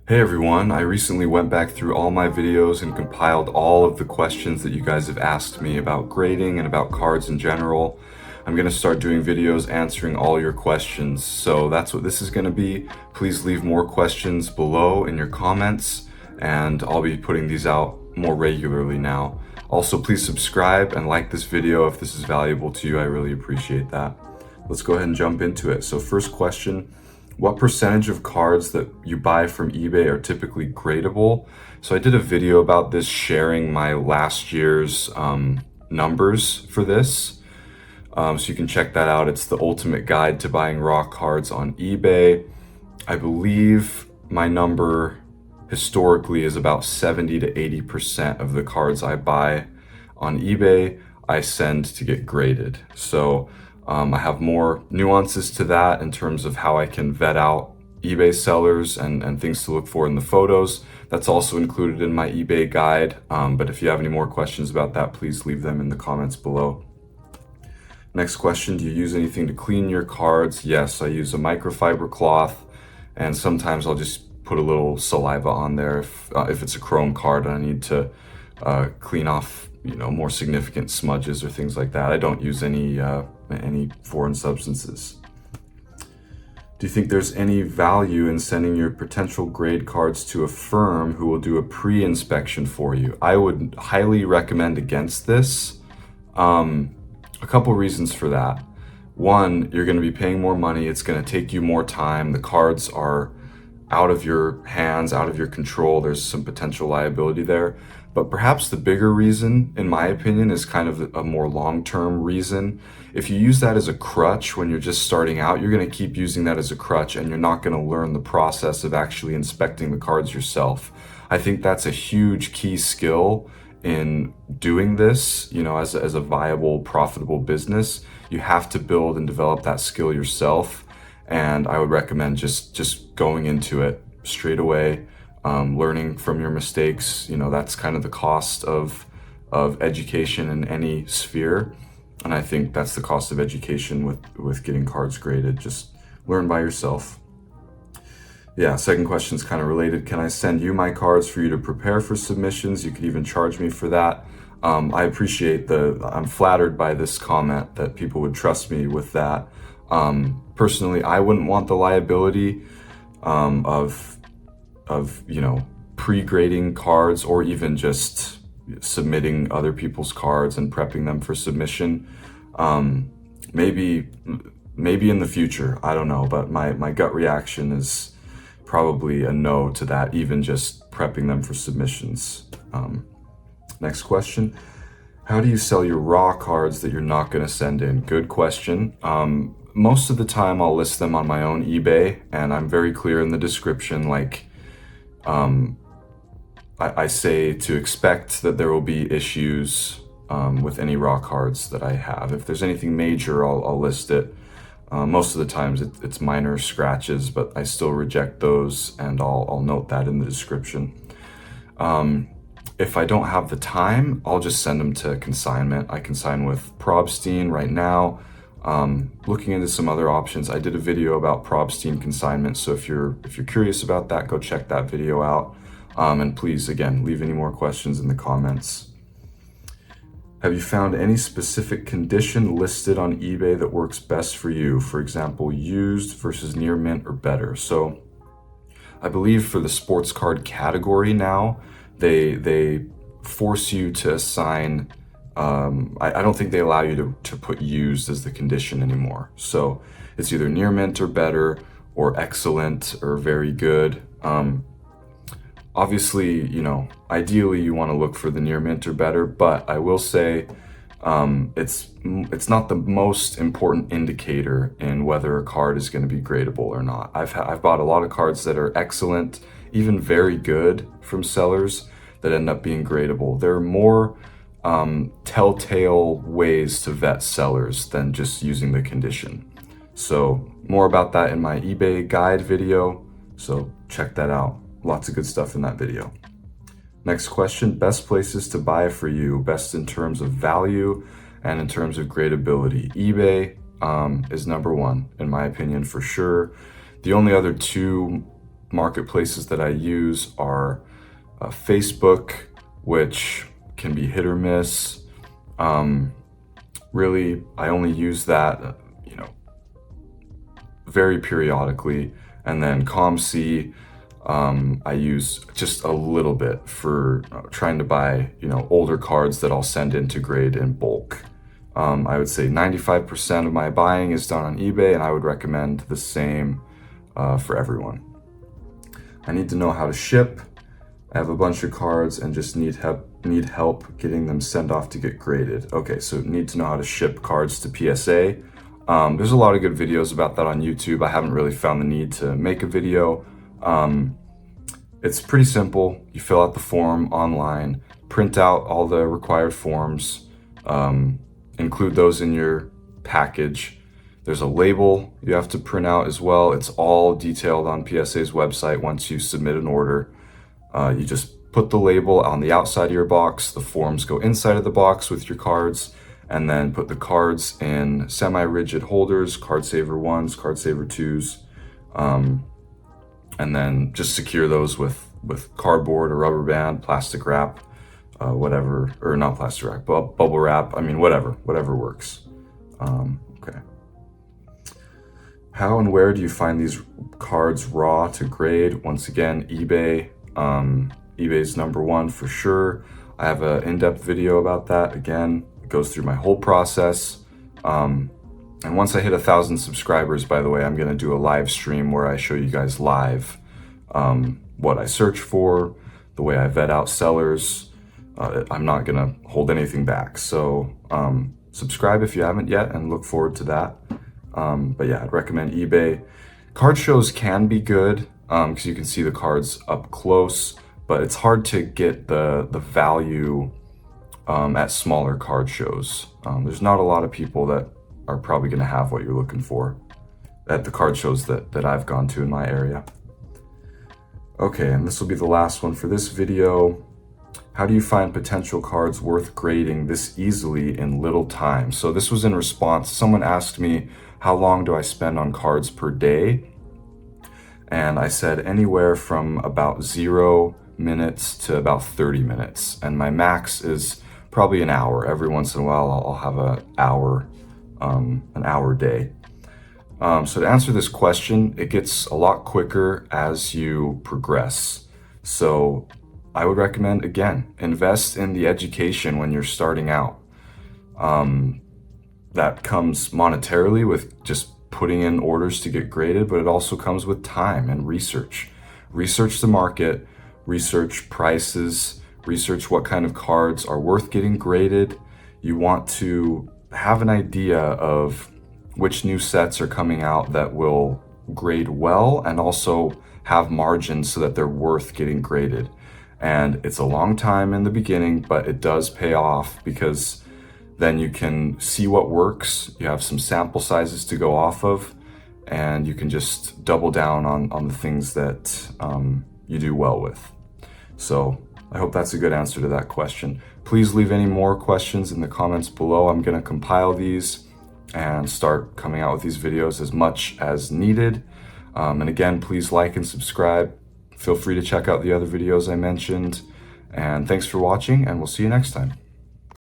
Hey everyone, I recently went back through all my videos and compiled all of the questions that you guys have asked me about grading and about cards in general. I'm going to start doing videos answering all your questions, so that's what this is going to be. Please leave more questions below in your comments, and I'll be putting these out more regularly now. Also, please subscribe and like this video if this is valuable to you. I really appreciate that. Let's go ahead and jump into it. So first question, what percentage of cards that you buy from eBay are typically gradable? So I did a video about this, sharing my last year's numbers for this. So you can check that out. It's the ultimate guide to buying raw cards on eBay. I believe my number historically is about 70 to 80% of the cards I buy on eBay, I send to get graded. So I have more nuances to that in terms of how I can vet out eBay sellers and things to look for in the photos. That's also included in my eBay guide. But if you have any more questions about that, please leave them in the comments below. Next question, do you use anything to clean your cards? Yes, I use a microfiber cloth, and sometimes I'll just put a little saliva on there if it's a chrome card and I need to clean off, more significant smudges or things like that. I don't use any foreign substances. Do you think there's any value in sending your potential grade cards to a firm who will do a pre-inspection for you? I would highly recommend against this. A couple reasons for that. One, you're going to be paying more money. It's going to take you more time. The cards are out of your hands, out of your control. There's some potential liability there. But perhaps the bigger reason, in my opinion, is kind of a more long-term reason. If you use that as a crutch when you're just starting out, you're going to keep using that as a crutch and you're not going to learn the process of actually inspecting the cards yourself. I think that's a huge key skill in doing this, as a viable, profitable business. You have to build and develop that skill yourself. And I would recommend just going into it straight away, learning from your mistakes. That's kind of the cost of education in any sphere. And I think that's the cost of education with getting cards graded. Just learn by yourself. Yeah, second question is kind of related. Can I send you my cards for you to prepare for submissions? You could even charge me for that. I appreciate I'm flattered by this comment that people would trust me with that. Personally, I wouldn't want the liability of pre-grading cards or even just submitting other people's cards and prepping them for submission. Maybe in the future, I don't know, but my gut reaction is probably a no to that, even just prepping them for submissions. Next question. How do you sell your raw cards that you're not going to send in? Good question. Most of the time I'll list them on my own eBay, and I'm very clear in the description, I say to expect that there will be issues with any raw cards that I have. If there's anything major, I'll list it. Most of the times it's minor scratches, but I still reject those, and I'll note that in the description. If I don't have the time, I'll just send them to consignment. I consign with Probstein right now. Looking into some other options. I did a video about Probstein consignment, so if you're curious about that, go check that video out. And please, again, leave any more questions in the comments. Have you found any specific condition listed on eBay that works best for you? For example, used versus near mint or better. So I believe for the sports card category now, they force you to assign, I don't think they allow you to put used as the condition anymore. So it's either near mint or better, or excellent or very good. Obviously, ideally you want to look for the near mint or better, but I will say it's not the most important indicator in whether a card is going to be gradable or not. I've bought a lot of cards that are excellent, even very good, from sellers that end up being gradable. There are more telltale ways to vet sellers than just using the condition. So more about that in my eBay guide video, so check that out. Lots of good stuff in that video. Next question, best places to buy for you, best in terms of value and in terms of gradability. eBay is number one, in my opinion, for sure. The only other two marketplaces that I use are Facebook, which can be hit or miss. Really, I only use that, very periodically. And then ComC, I use just a little bit for trying to buy, older cards that I'll send in to grade in bulk. I would say 95% of my buying is done on eBay, and I would recommend the same for everyone. I need to know how to ship. I have a bunch of cards and just need help getting them sent off to get graded. Okay, so need to know how to ship cards to PSA. There's a lot of good videos about that on YouTube. I haven't really found the need to make a video. It's pretty simple. You fill out the form online, print out all the required forms, include those in your package. There's a label you have to print out as well. It's all detailed on PSA's website once you submit an order. You just put the label on the outside of your box, the forms go inside of the box with your cards, and then put the cards in semi-rigid holders, card saver 1s, card saver 2s, and then just secure those with cardboard or rubber band, plastic wrap, whatever, or not plastic wrap, bubble wrap, whatever works. Okay. How and where do you find these cards raw to grade? Once again, eBay. eBay's #1 for sure. I have an in-depth video about that. Again, it goes through my whole process. And once I hit 1,000 subscribers, by the way, I'm gonna do a live stream where I show you guys live what I search for, the way I vet out sellers. I'm not gonna hold anything back. So subscribe if you haven't yet, and look forward to that. But yeah, I'd recommend eBay. Card shows can be good because you can see the cards up close, but it's hard to get the value at smaller card shows. There's not a lot of people that are probably going to have what you're looking for at the card shows that I've gone to in my area. Okay, and this will be the last one for this video. How do you find potential cards worth grading this easily in little time? So this was in response. Someone asked me, how long do I spend on cards per day? And I said anywhere from about 0 minutes to about 30 minutes. And my max is probably an hour. Every once in a while, I'll have an hour day. So to answer this question, it gets a lot quicker as you progress. So I would recommend, again, invest in the education when you're starting out. That comes monetarily with just putting in orders to get graded, but it also comes with time and research. Research the market, research prices, research what kind of cards are worth getting graded. You want to have an idea of which new sets are coming out that will grade well and also have margins so that they're worth getting graded. And it's a long time in the beginning, but it does pay off because then you can see what works. You have some sample sizes to go off of, and you can just double down on the things that you do well with. So I hope that's a good answer to that question. Please leave any more questions in the comments below. I'm gonna compile these and start coming out with these videos as much as needed. And again, please like and subscribe. Feel free to check out the other videos I mentioned. And thanks for watching, and we'll see you next time.